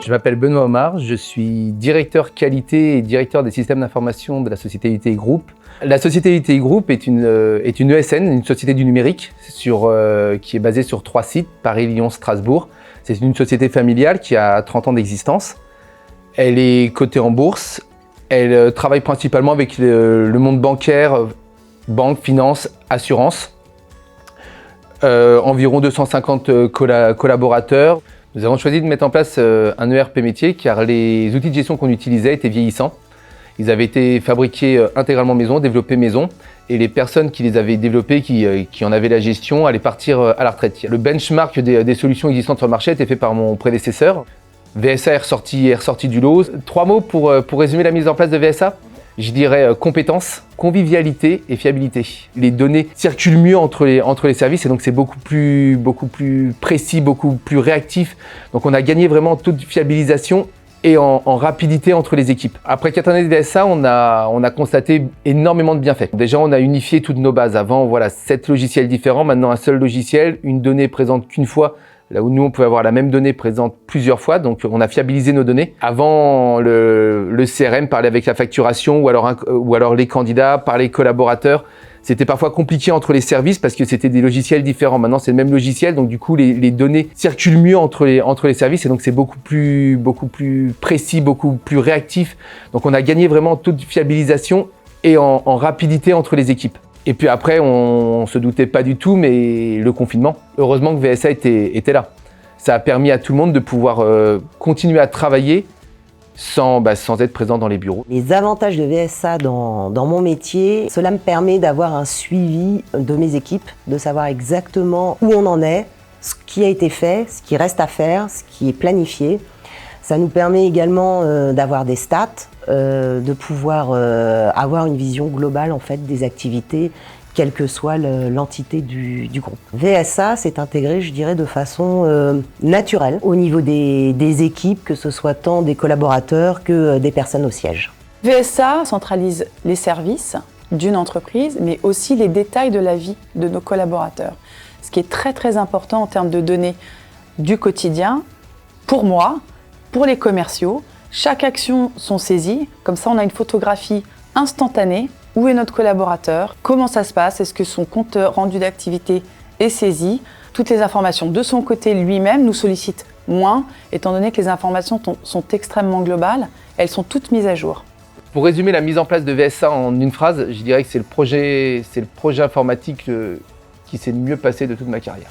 Je m'appelle Benoît Omar, je suis directeur qualité et directeur des systèmes d'information de la société UTI Group. La société UTI Group est une ESN, une société du numérique, qui est basée sur 3 sites, Paris, Lyon, Strasbourg. C'est une société familiale qui a 30 ans d'existence. Elle est cotée en bourse. Elle travaille principalement avec le monde bancaire, banque, finance, assurance. Environ 250 collaborateurs. Nous avons choisi de mettre en place un ERP métier car les outils de gestion qu'on utilisait étaient vieillissants. Ils avaient été fabriqués intégralement maison, développés maison, et les personnes qui les avaient développés, qui en avaient la gestion, allaient partir à la retraite. Le benchmark des solutions existantes sur le marché était fait par mon prédécesseur. VSA est ressorti du lot. 3 mots pour résumer la mise en place de VSA. Je dirais compétence, convivialité et fiabilité. Les données circulent mieux entre les services et donc c'est beaucoup plus précis, beaucoup plus réactif. Donc on a gagné vraiment toute fiabilisation et en rapidité entre les équipes. Après 4 années de VSA, on a constaté énormément de bienfaits. Déjà, on a unifié toutes nos bases. Avant, 7 logiciels différents. Maintenant, un seul logiciel, une donnée présente qu'une fois. Là où nous, on pouvait avoir la même donnée présente plusieurs fois, donc on a fiabilisé nos données. Avant, le CRM parlait avec la facturation ou alors les candidats, parlait les collaborateurs. C'était parfois compliqué entre les services parce que c'était des logiciels différents. Maintenant, c'est le même logiciel, donc du coup, les données circulent mieux entre les services et donc c'est beaucoup plus précis, beaucoup plus réactif. Donc on a gagné vraiment toute fiabilisation et en rapidité entre les équipes. Et puis après, on se doutait pas du tout, mais le confinement, heureusement que VSA était là. Ça a permis à tout le monde de pouvoir continuer à travailler sans être présent dans les bureaux. Les avantages de VSA dans mon métier, cela me permet d'avoir un suivi de mes équipes, de savoir exactement où on en est, ce qui a été fait, ce qui reste à faire, ce qui est planifié. Ça nous permet également d'avoir des stats, de pouvoir avoir une vision globale en fait, des activités, quelle que soit l'entité du groupe. VSA s'est intégré, je dirais, de façon naturelle au niveau des équipes, que ce soit tant des collaborateurs que des personnes au siège. VSA centralise les services d'une entreprise, mais aussi les détails de la vie de nos collaborateurs. Ce qui est très très important en termes de données du quotidien, pour moi, pour les commerciaux. Chaque action sont saisies, comme ça on a une photographie instantanée. Où est notre collaborateur? Comment ça se passe? Est-ce que son compte rendu d'activité est saisi? Toutes les informations de son côté lui-même nous sollicitent moins, étant donné que les informations sont extrêmement globales, elles sont toutes mises à jour. Pour résumer la mise en place de VSA en une phrase, je dirais que c'est le projet informatique qui s'est le mieux passé de toute ma carrière.